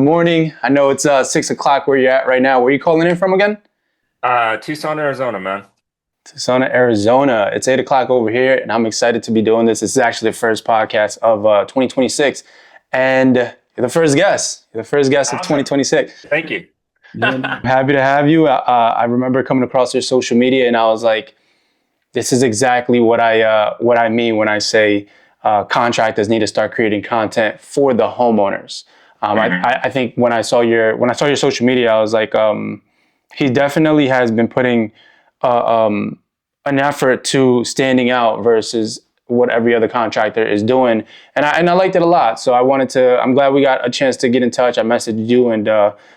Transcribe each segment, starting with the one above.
Morning. I know it's 6 o'clock where you're at right now. Where are you calling in from again? Tucson, Arizona, man. Tucson, Arizona. It's 8 o'clock over here, and I'm excited to be doing this. This is actually the first podcast of 2026, and you're the first guest. You're the first guest of Awesome. 2026. Thank you. Yeah, man. I'm happy to have you. I remember coming across your social media, and I was like, "This is exactly what I mean when I say contractors need to start creating content for the homeowners." I think when I saw your social media, I was like, he definitely has been putting an effort to standing out versus what every other contractor is doing, and I liked it a lot. So I'm glad we got a chance to get in touch. I messaged you, and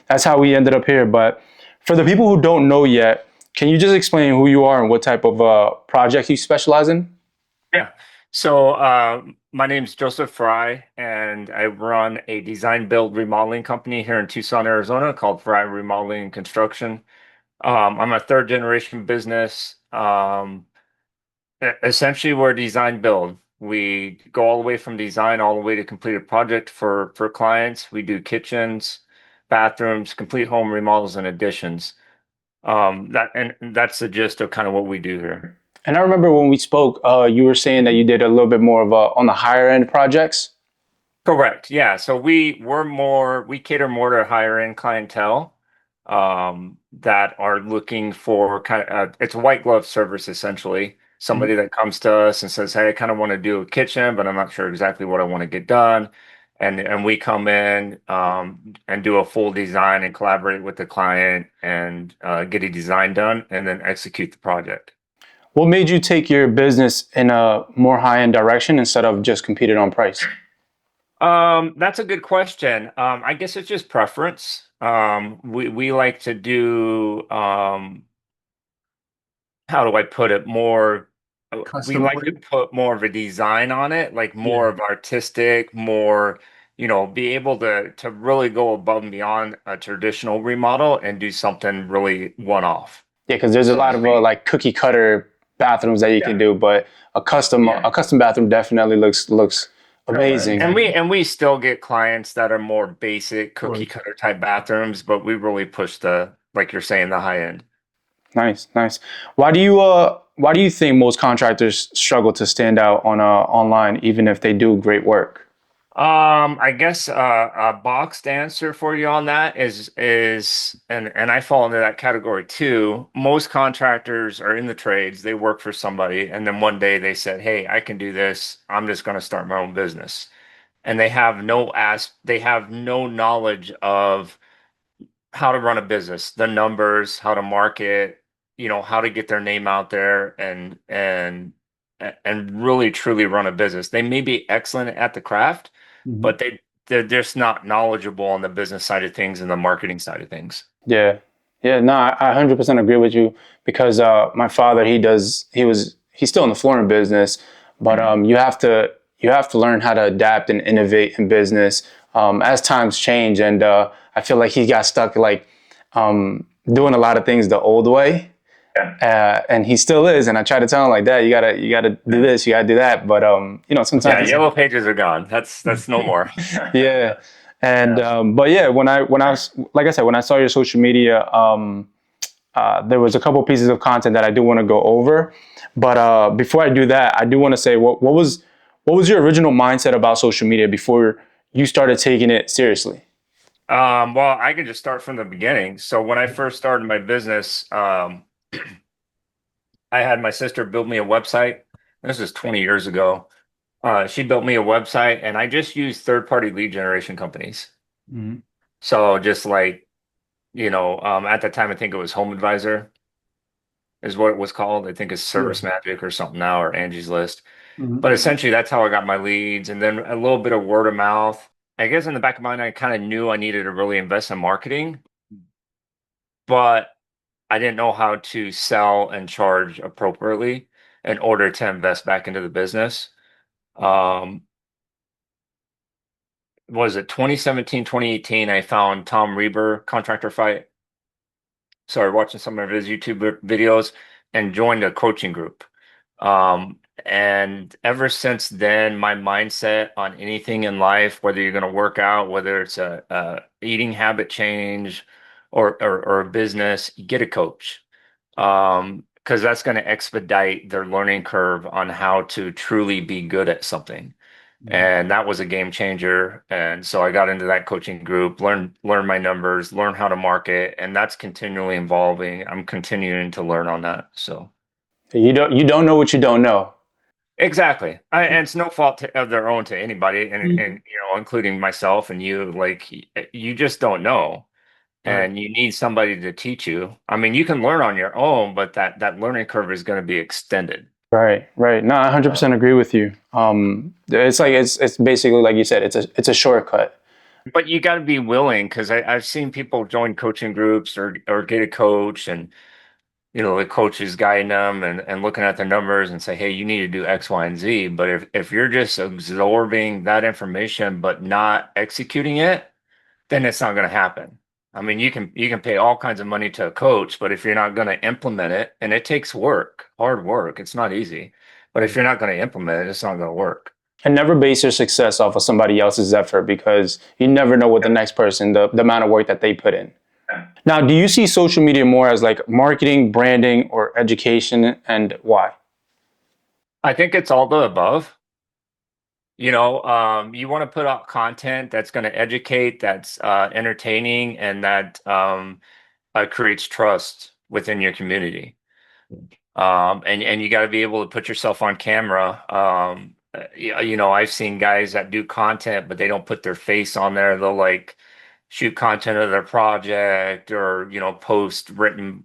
that's how we ended up here. But for the people who don't know yet, can you just explain who you are and what type of projects you specialize in? Yeah. So my name's Joseph Fry, and I run a design build remodeling company here in Tucson, Arizona called Fry Remodeling and Construction. I'm a third generation business. Essentially, we're design build. We go all the way from design all the way to completed project for clients. We do kitchens, bathrooms, complete home remodels, and additions. That's the gist of kind of what we do here. And I remember when we spoke, you were saying that you did a little bit more of on the higher end projects. Correct. Yeah. So we cater more to higher end clientele that are looking for it's a white glove service essentially. Somebody that comes to us and says, "Hey, I kind of want to do a kitchen, but I'm not sure exactly what I want to get done." And we come in and do a full design and collaborate with the client and get a design done and then execute the project. What made you take your business in a more high end direction instead of just competing on price? That's a good question. I guess it's just preference. We like to do how do I put it more we Custom like to work? put more of a design on it, like more Yeah. of artistic, more, be able to really go above and beyond a traditional remodel and do something really one-off, Yeah, because there's a so to lot of speak. like cookie cutter bathrooms that you Yeah. can do, but Yeah. a custom bathroom definitely looks amazing. And we still get clients that are more basic Of cookie course. cutter type bathrooms, but we really push like you're saying, the high end. Nice, nice. Why do you think most contractors struggle to stand out on online even if they do great work? I guess a boxed answer for you on that is and I fall into that category too. Most contractors are in the trades, they work for somebody, and then one day they said, "Hey, I can do this. I'm just going to start my own business." And they have no knowledge of how to run a business, the numbers, how to market, how to get their name out there and really truly run a business. They may be excellent at the craft, but they're just not knowledgeable on the business side of things and the marketing side of things. Yeah, yeah. No, I 100% agree with you because my father he's still in the flooring business, but you have to learn how to adapt and innovate in business as times change, and I feel like he got stuck like doing a lot of things the old way. Yeah. And he still is, and I try to tell him like that. You gotta do this, you gotta do that. But Yeah, sometimes yellow pages are gone. That's no more. yeah. And Yeah. but yeah, when I was like I said, when I saw your social media, there was a couple pieces of content that I do want to go over. But before I do that, I do want to say what was your original mindset about social media before you started taking it seriously? Well, I can just start from the beginning. So when I first started my business, I had my sister build me a website. This is 20 years ago. She built me a website, and I just used third-party lead generation companies. Mhm. So just like, at the time, I think it was Home Advisor is what it was called. I think it's Yeah. Service Magic or something now, or Angie's List. Mhm. But essentially, that's how I got my leads, and then a little bit of word of mouth. I guess in the back of my mind, I kind of knew I needed to really invest in marketing, but I didn't know how to sell and charge appropriately in order to invest back into the business. Um, was it 2017, 2018? I found Tom Reber, Contractor Fight. Started watching some of his YouTube videos and joined a coaching group. And ever since then, my mindset on anything in life, whether you're going to work out, whether it's a eating habit change or a business, get a coach. Because that's going to expedite their learning curve on how to truly be good at something. And that was a game changer. And so I got into that coaching group, learn my numbers, learn how to market, and that's continually evolving. I'm continuing to learn on that. So You don't know what you don't know. exactly. And it's no fault of their own to anybody, and including myself and you. Like you just don't know, Right. and you need somebody to teach you. I mean, you can learn on your own, but that learning curve is going to be extended. Right, right. No, I 100% agree with you. It's like it's basically like you said. It's a shortcut. But you got to be willing because I've seen people join coaching groups or get a coach, and the coach is guiding them and looking at the numbers and say, hey, you need to do X, Y, and Z. But if you're just absorbing that information but not executing it, then it's not going to happen. I mean, you can pay all kinds of money to a coach, but if you're not going to implement it, and it takes work, hard work, it's not easy. But if you're not going to implement it, it's not going to work. And never base your success off of somebody else's effort because you never know what the next person, the amount of work that they put in. Now, do you see social media more as like marketing, branding, or education, and why? I think it's all the above. You want to put out content that's going to educate, that's entertaining, and that creates trust within your community. And you got to be able to put yourself on camera. I've seen guys that do content, but they don't put their face on there. They'll like shoot content of their project or post written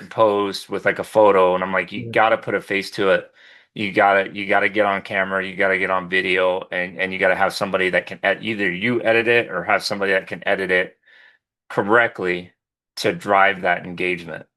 post with like a photo, and I'm like, you got to put a face to it. You got to get on camera, you got to get on video, and you got to have somebody that can either you edit it or have somebody that can edit it correctly to drive that engagement.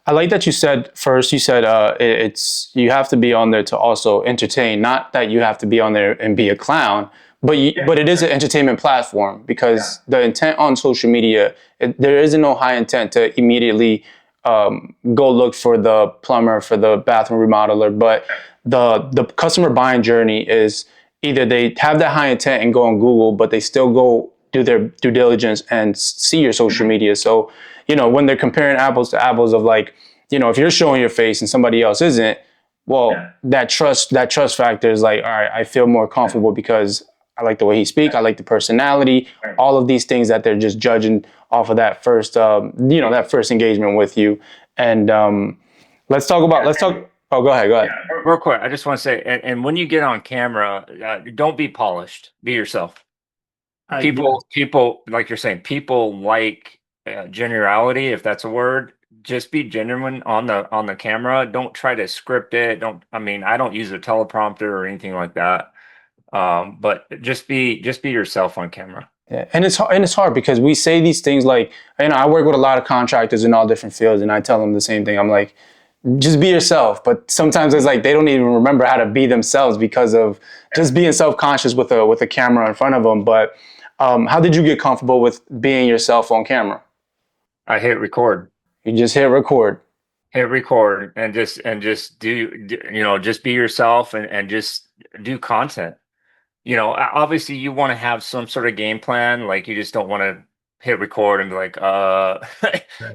I like that you said first. You said it's you have to be on there to also entertain. Not that you have to be on there and be a clown, but it is an entertainment platform because the intent on social media, there isn't no high intent to immediately go look for the plumber, for the bathroom remodeler, but the customer buying journey is either they have that high intent and go on Google, but they still go do their due diligence and see your social media. So, when they're comparing apples to apples of like, if you're showing your face and somebody else isn't, well, that trust factor is like, all right, I feel more comfortable because I like the way he speaks, I like the personality, all of these things that they're just judging off of that first, that first engagement with you. And let's talk. Oh, go ahead, go ahead. Real quick, I just want to say, and when you get on camera, don't be polished. Be yourself. Yeah. People, like you're saying, people like generality, if that's a word. Just be genuine on the camera. Don't try to script it. Don't. I mean, I don't use a teleprompter or anything like that. But just be yourself on camera. Yeah. And it's hard because we say these things like, I work with a lot of contractors in all different fields, and I tell them the same thing. I'm like, just be yourself. But sometimes it's like they don't even remember how to be themselves because of just being self-conscious with a camera in front of them. But how did you get comfortable with being yourself on camera? I hit record. You just hit record. Hit record and just just be yourself and just do content. Obviously you want to have some sort of game plan. Like you just don't want to hit record and be like,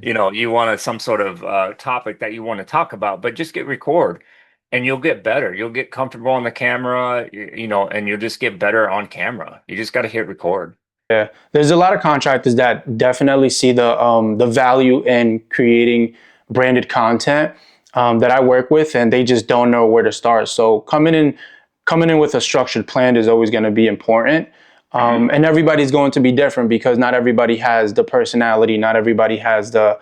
you want some sort of topic that you want to talk about, but just get record and you'll get better. You'll get comfortable on the camera, and you'll just get better on camera. You just got to hit record. Yeah, there's a lot of contractors that definitely see the value in creating branded content that I work with, and they just don't know where to start. So coming in with a structured plan is always going to be important. And everybody's going to be different because not everybody has the personality, not everybody has the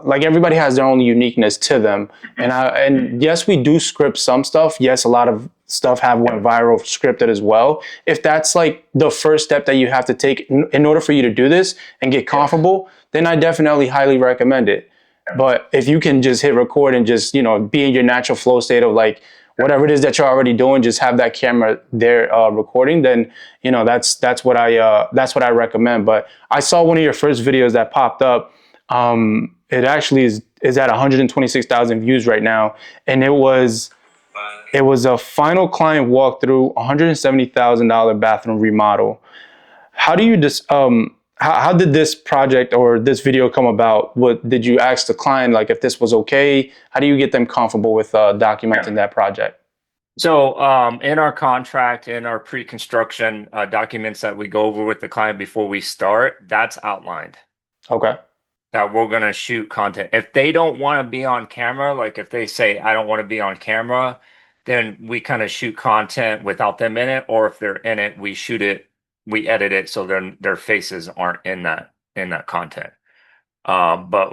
like everybody has their own uniqueness to them. And yes, we do script some stuff. Yes, a lot of stuff have went viral scripted as well. If that's like the first step that you have to take in order for you to do this and get comfortable, then I definitely highly recommend it. But if you can just hit record and just, be in your natural flow state of like whatever it is that you're already doing, just have that camera there recording, then that's what I recommend. But I saw one of your first videos that popped up. It actually is is at 126,000 views right now, and it was a final client walkthrough, $170,000 bathroom remodel. How do you just how did this project or this video come about? What did you ask the client, like, if this was okay? How do you get them comfortable with documenting that project? So, in our contract, in our pre-construction documents that we go over with the client before we start, that's outlined Okay. that we're going to shoot content. If they don't want to be on camera, like if they say, I don't want to be on camera, then we kind of shoot content without them in it. Or if they're in it, we shoot it, we edit it so their faces aren't in that content. But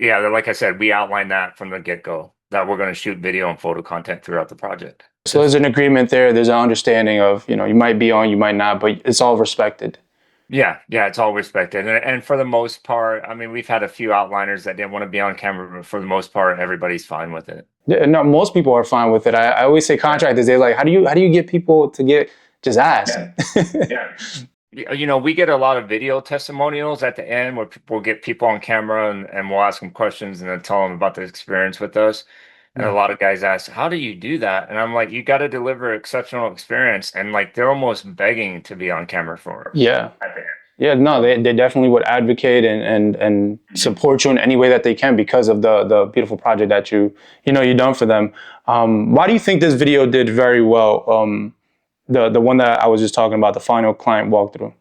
yeah, like I said, we outlined that from the get-go that we're going to shoot video and photo content throughout the project. So there's an agreement there. There's an understanding of, you might be on, you might not, but it's all respected. Yeah, it's all respected. And for the most part, I mean, we've had a few outliners that didn't want to be on camera, but for the most part, everybody's fine with it. Yeah, no, most people are fine with it. I always say contractors, they're like, how do you get people to just ask? Yeah. We get a lot of video testimonials at the end where we'll get people on camera and we'll ask them questions and then tell them about the experience with us. And a lot of guys ask, how do you do that? And I'm like, you got to deliver exceptional experience. And like, they're almost begging to be on camera for us. Yeah. Yeah, no, they definitely would advocate and support you in any way that they can because of the beautiful project that you've done for them. Why do you think this video did very well? The one that I was just talking about, the final client walkthrough.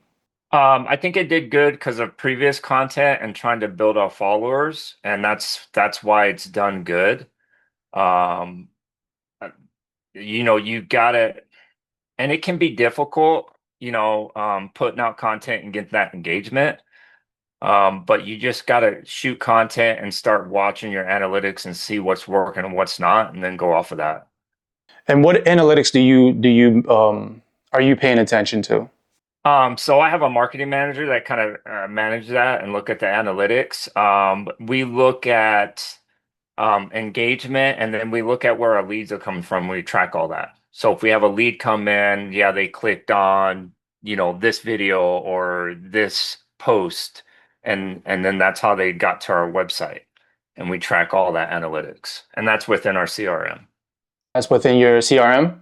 I think it did good because of previous content and trying to build our followers, and that's why it's done good. You got it, and it can be difficult, putting out content and get that engagement. But you just got to shoot content and start watching your analytics and see what's working and what's not, and then go off of that. And what analytics are you paying attention to? So I have a marketing manager that kind of manages that and look at the analytics. We look at engagement, and then we look at where our leads are coming from. We track all that. So if we have a lead come in, yeah, they clicked on, this video or this post, and then that's how they got to our website. And we track all that analytics, and that's within our CRM. That's within your CRM?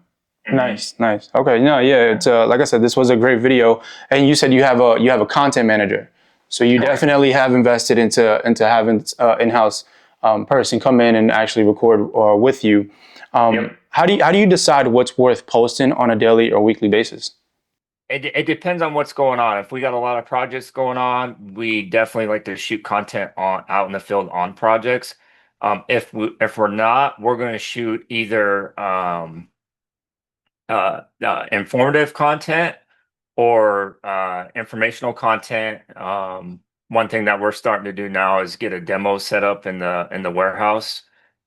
Nice. Okay, no, yeah, it's like I said, this was a great video, and you said you have a content manager, so you definitely have invested into having in-house person come in and actually record with you. Yep. How do you decide what's worth posting on a daily or weekly basis? It depends on what's going on. If we got a lot of projects going on, we definitely like to shoot content out in the field on projects. If we're not, we're going to shoot either informative content or informational content. One thing that we're starting to do now is get a demo set up in the warehouse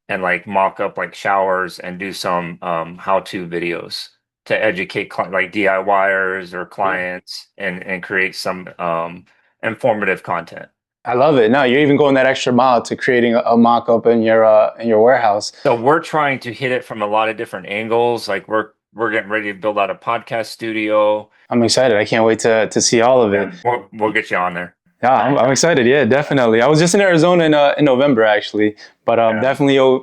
and like mock up like showers and do some how-to videos to educate like DIYers or clients and create some informative content. I love it. No, you're even going that extra mile to creating a mock-up in your warehouse. So we're trying to hit it from a lot of different angles. Like we're getting ready to build out a podcast studio. I'm excited. I can't wait to see all of it. We'll get you on there. Yeah, I'm excited. Yeah, definitely. I was just in Arizona in November actually, but definitely I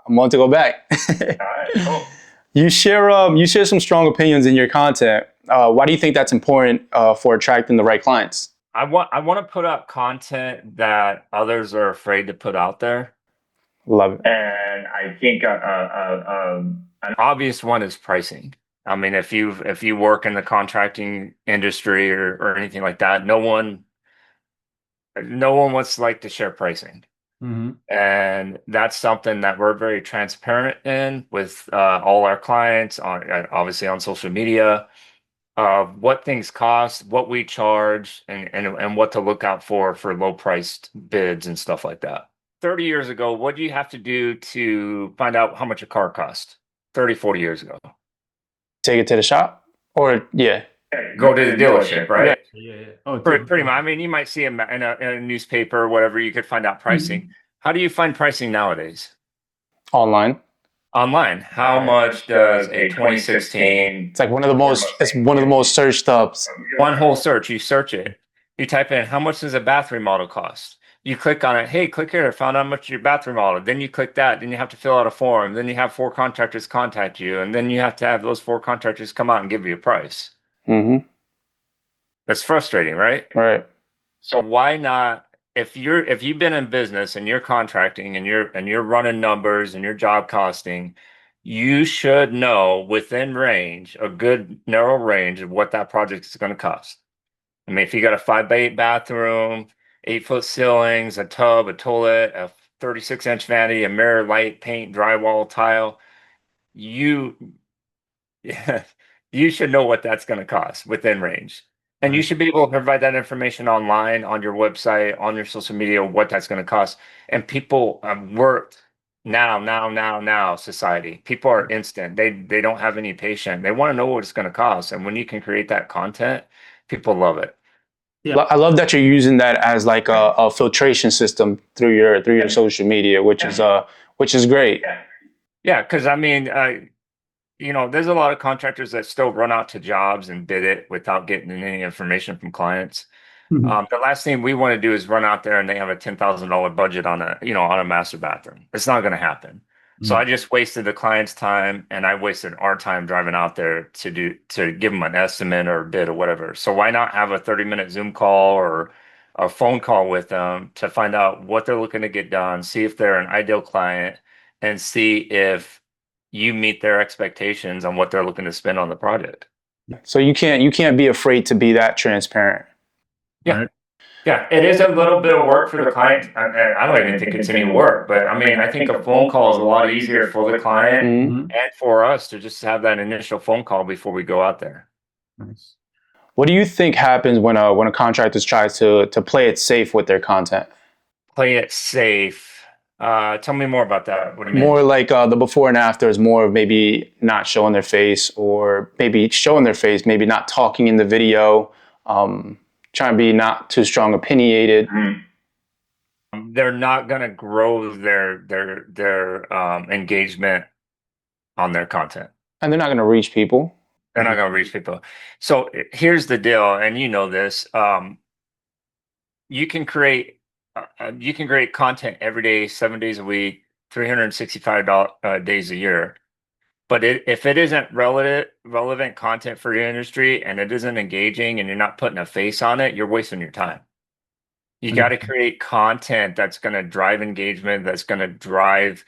want to go back. All right, cool. You share some strong opinions in your content. Why do you think that's important for attracting the right clients? I want to put out content that others are afraid to put out there. Love it. And I think an obvious one is pricing. I mean, if you work in the contracting industry or anything like that, no one wants like to share pricing. Mm-hmm. And that's something that we're very transparent in with all our clients obviously on social media. What things cost, what we charge, and what to look out for low priced bids and stuff like that. 30 years ago, what do you have to do to find out how much a car cost? 30, 40 years ago. Take it to the shop? Or, yeah. Go to the dealership, right? Yeah. Oh, pretty much. I mean, you might see in a newspaper or whatever, you could find out pricing. Mm-hmm. How do you find pricing nowadays? Online. How much does a 2016? It's like one of the most searched up. One whole search. You search it. You type in how much does a bath remodel cost? You click on it. Hey, click here. I found out how much your bathroom remodel. Then you click that. Then you have to fill out a form. Then you have four contractors contact you, and then you have to have those four contractors come out and give you a price. Mm-hmm. That's frustrating, right? Right. So why not, if you've been in business and you're contracting and you're running numbers and you're job costing, you should know within range, a good narrow range of what that project is going to cost. I mean, if you got a 5 by 8 bathroom, 8 foot ceilings, a tub, a toilet, a 36-inch vanity, a mirror, light, paint, drywall, tile, you you should know what that's going to cost within range. And you Right. should be able to provide that information online, on your website, on your social media, what that's going to cost. And people work now society. People are instant. They don't have any patience. They want to know what it's going to cost. And when you can create that content, people love it. Yeah. I love that you're using that as like a filtration system through your social media, which is great. Yeah, because I mean, there's a lot of contractors that still run out to jobs and bid it without getting any information from clients. Mhm. The last thing we want to do is run out there and they have a $10,000 budget on a master bathroom. It's not going to happen. So Mhm. I just wasted the client's time and I wasted our time driving out there to give them an estimate or a bid or whatever. So why not have a 30-minute Zoom call or a phone call with them to find out what they're looking to get done, see if they're an ideal client, and see if you meet their expectations on what they're looking to spend on the project. So you can't be afraid to be that transparent. Yeah. Right. Yeah, it is a little bit of work for the client. I don't even think it's any work, but I mean, I think a phone call is a lot easier for the client Mhm. Mhm. and for us to just have that initial phone call before we go out there. Nice. What do you think happens when a contractor tries to play it safe with their content? Play it safe. Tell me more about that. What do you mean? More like the before and after is more of maybe not showing their face, or maybe showing their face, maybe not talking in the video, trying to be not too strong opinionated. They're not going to grow their engagement on their content. And they're not going to reach people. They're not going to reach people. So here's the deal, and you know this. You can create you can create content every day, 7 days a week, 365 days a year. But if it isn't relevant content for your industry and it isn't engaging and you're not putting a face on it, you're wasting your time. You got to create content that's going to drive engagement, that's going to drive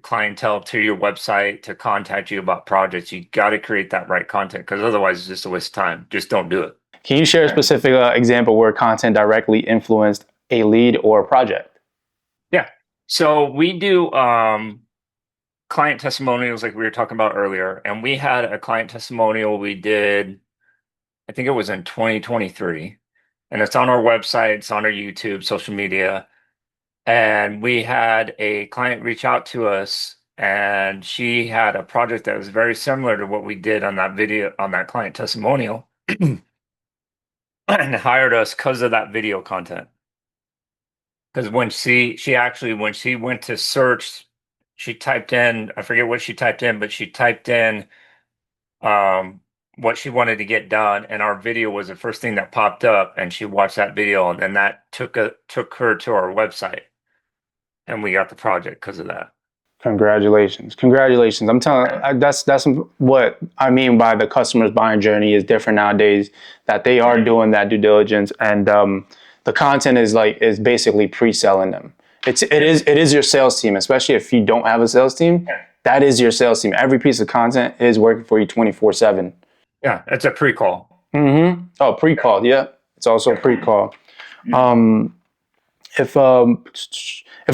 clientele to your website to contact you about projects. You got to create that right content because otherwise it's just a waste of time. Just don't do it. Can you share a specific example where content directly influenced a lead or a project? Yeah. So we do client testimonials like we were talking about earlier. And we had a client testimonial we did, I think it was in 2023. And it's on our website, it's on our YouTube, social media. And we had a client reach out to us and she had a project that was very similar to what we did on that video, on that client testimonial, and hired us because of that video content. Because when she went to search, she typed in, I forget what she typed in, but she typed in um what she wanted to get done, and our video was the first thing that popped up, and she watched that video, and then that took her to our website, and we got the project because of that. Congratulations. Congratulations. I'm telling that's what I mean by the customer's buying journey is different nowadays, that they are doing that due diligence, and the content is basically pre-selling them. It is your sales team, especially if you don't have a sales team. That is your sales team. Every piece of content is working for you 24/7. Yeah, it's a pre-call. Mm-hmm. Oh, pre-call. Yeah, it's also a pre-call. Um, if a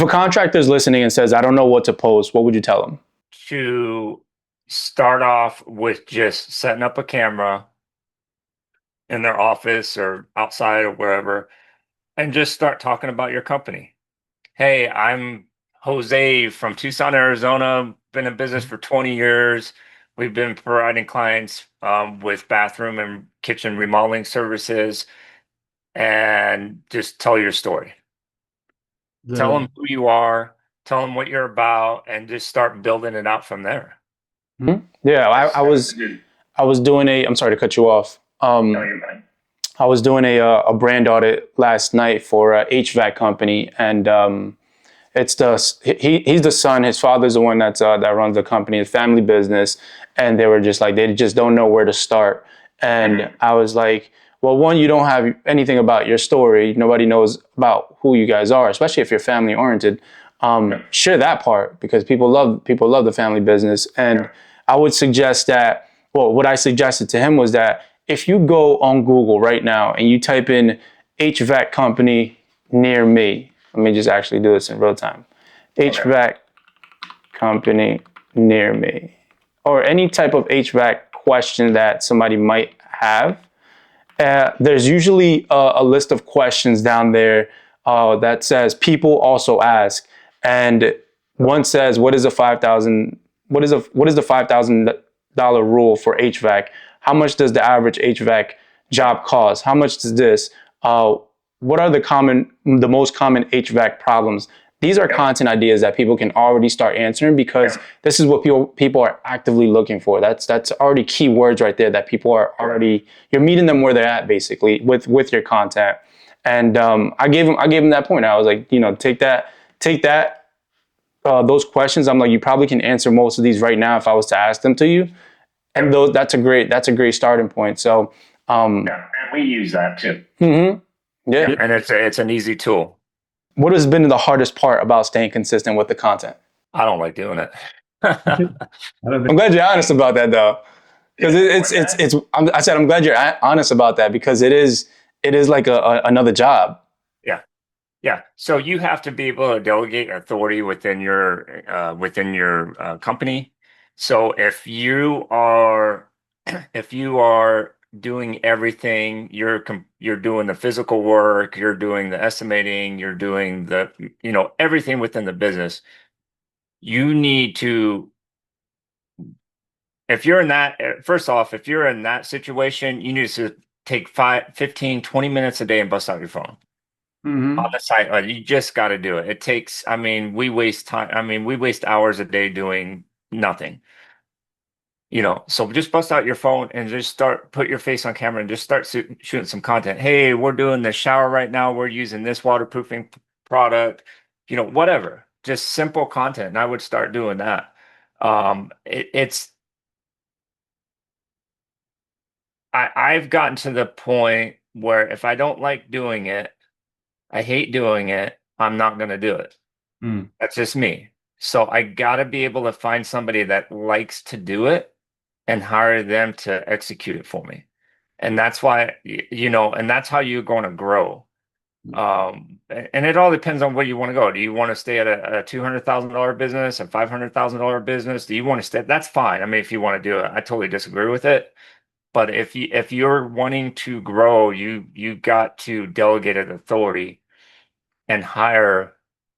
contractor is listening and says, "I don't know what to post," what would you tell them? To start off with just setting up a camera in their office or outside or wherever, and just start talking about your company. Hey, I'm Jose from Tucson, Arizona. Been in business for 20 years. We've been providing clients with bathroom and kitchen remodeling services, and just tell your story. Tell them who you are, tell them what you're about, and just start building it out from there. Yeah, I was doing a. I'm sorry to cut you off. I was doing a brand audit last night for a HVAC company, and it's the he's the son. His father's the one that runs the company, a family business, and they were just like they just don't know where to start. And I was like, well, one, you don't have anything about your story. Nobody knows about who you guys are, especially if you're family oriented. Share that part because people love the family business. And I would suggest that. Well, what I suggested to him was that if you go on Google right now and you type in HVAC company near me, let me just actually do this in real time. HVAC company near me, or any type of HVAC question that somebody might have. There's usually a list of questions down there that says people also ask, and one says, "What is a 5,000? What is the $5,000 rule for HVAC? How much does the average HVAC job cost? How much does this? What are the most common HVAC problems?" These are content ideas that people can already start answering because this is what people are actively looking for. That's already keywords right there that people are already, you're meeting them where they're at basically with your content. And I gave him that point. I was like, take that those questions. I'm like, you probably can answer most of these right now if I was to ask them to you. And that's a great starting point. So Yeah, and we use that too. mhm, yeah. And it's an easy tool. What has been the hardest part about staying consistent with the content? I don't like doing it. I'm glad you're honest about that though, because I said I'm glad you're honest about that because it is like another job. Yeah. Yeah. So you have to be able to delegate authority within your company. So if you are doing everything, you're doing the physical work, you're doing the estimating, you're doing everything within the business. You need to, if you're in that, first off, if you're in that situation, you need to take 15, 20 minutes a day and bust out your phone on Mm-hmm. the site. You just got to do it. It takes, I mean, we waste time. I mean, we waste hours a day doing nothing, so just bust out your phone and just put your face on camera and just start shooting some content. Hey, we're doing the shower right now. We're using this waterproofing product, whatever, just simple content. And I would start doing that. It's, I've gotten to the point where if I don't like doing it, I hate doing it, I'm not going to do it. Mm. That's just me. So I got to be able to find somebody that likes to do it and hire them to execute it for me. And that's why, and that's how you're going to grow. And it all depends on where you want to go. Do you want to stay at a $200,000 business, a $500,000 business? Do you want to stay? That's fine. I mean, if you want to do it, I totally disagree with it. But if you're wanting to grow, you got to delegate an authority and hire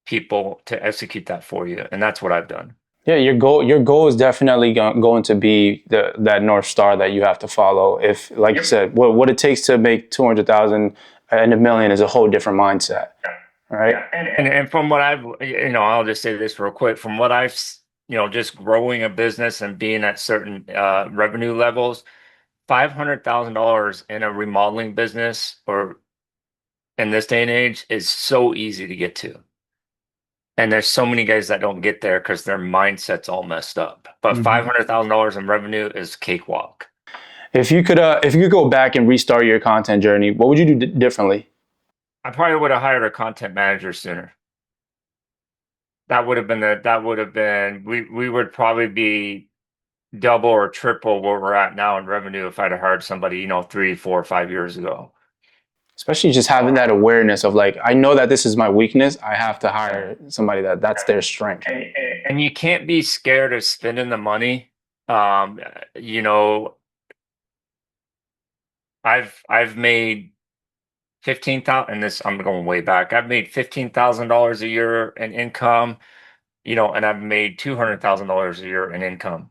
people to execute that for you. And that's what I've done. Yeah, your goal is definitely going to be that North Star that you have to follow. If, like you said, what it takes to make 200,000 and a million is a whole different mindset, right? Yeah. And from what I'll just say this real quick. From what just growing a business and being at certain revenue levels, $500,000 in a remodeling business or in this day and age is so easy to get to. And there's so many guys that don't get there because their mindset's all messed up. But $500,000 in revenue is cakewalk. If you could go back and restart your content journey, what would you do differently? I probably would have hired a content manager sooner. We would probably be double or triple where we're at now in revenue if I'd have hired somebody, 3, 4, 5 years ago. Especially just having that awareness of like, I know that this is my weakness. I have to hire somebody that's their strength. And you can't be scared of spending the money. Um, you know, I've made 15,000, and this I'm going way back. I've made $15,000 a year in income, and I've made $200,000 a year in income.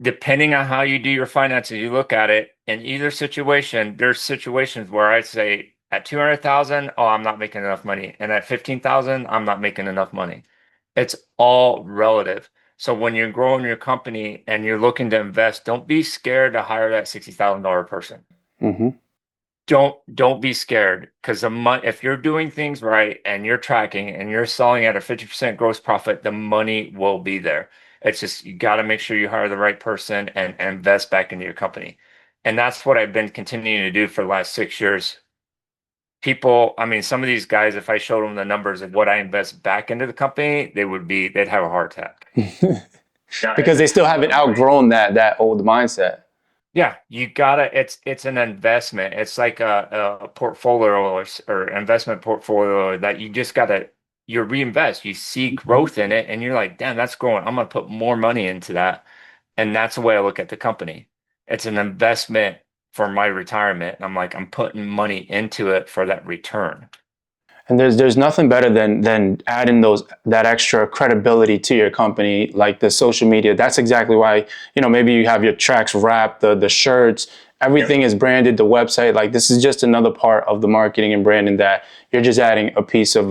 Depending on how you do your finances, you look at it in either situation, there's situations where I'd say at 200,000, oh, I'm not making enough money. And at 15,000, I'm not making enough money. It's all relative. So when you're growing your company and you're looking to invest, don't be scared to hire that $60,000 person. Hmm. Don't be scared because the money, if you're doing things right and you're tracking and you're selling at a 50% gross profit, the money will be there. It's just you got to make sure you hire the right person and invest back into your company. And that's what I've been continuing to do for the last 6 years. People, I mean, some of these guys, if I showed them the numbers of what I invest back into the company, they'd have a heart attack. Yeah, Because they still haven't outgrown that old mindset. yeah, you gotta, it's an investment. It's like a portfolio or investment portfolio that you just gotta you reinvest. You see growth in it and you're like, damn, that's growing. I'm gonna put more money into that. And that's the way I look at the company. It's an investment for my retirement. And I'm like, I'm putting money into it for that return. And there's nothing better than adding that extra credibility to your company, like the social media. That's exactly why, maybe you have your tracks wrapped, the shirts, Yep. everything is branded, the website. Like this is just another part of the marketing and branding that you're just adding a piece of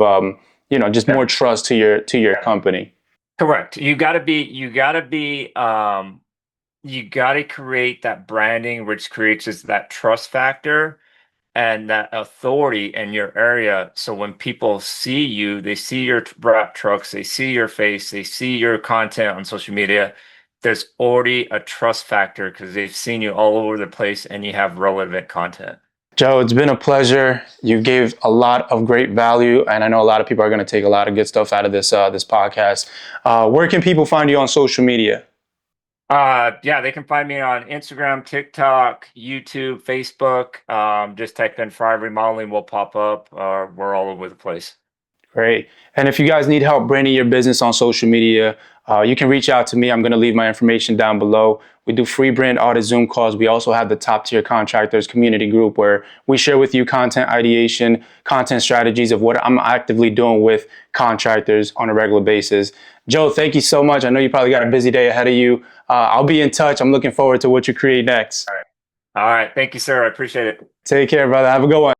just Yeah. more trust to your company. Correct. You gotta create that branding, which creates just that trust factor and that authority in your area. So when people see you, they see your wrap trucks, they see your face, they see your content on social media. There's already a trust factor because they've seen you all over the place and you have relevant content. Joe, it's been a pleasure. You gave a lot of great value, and I know a lot of people are going to take a lot of good stuff out of this podcast. Where can people find you on social media? Yeah, they can find me on Instagram, TikTok, YouTube, Facebook. Just type in Fry Remodeling will pop up. We're all over the place. Great. And if you guys need help branding your business on social media, you can reach out to me. I'm going to leave my information down below. We do free brand audit Zoom calls. We also have the top tier contractors community group where we share with you content ideation, content strategies of what I'm actively doing with contractors on a regular basis. Joe, thank you so much. I know you probably got a busy day ahead of you. I'll be in touch. I'm looking forward to what you create next. All right. All right. Thank you, sir. I appreciate it. Take care, brother. Have a good one.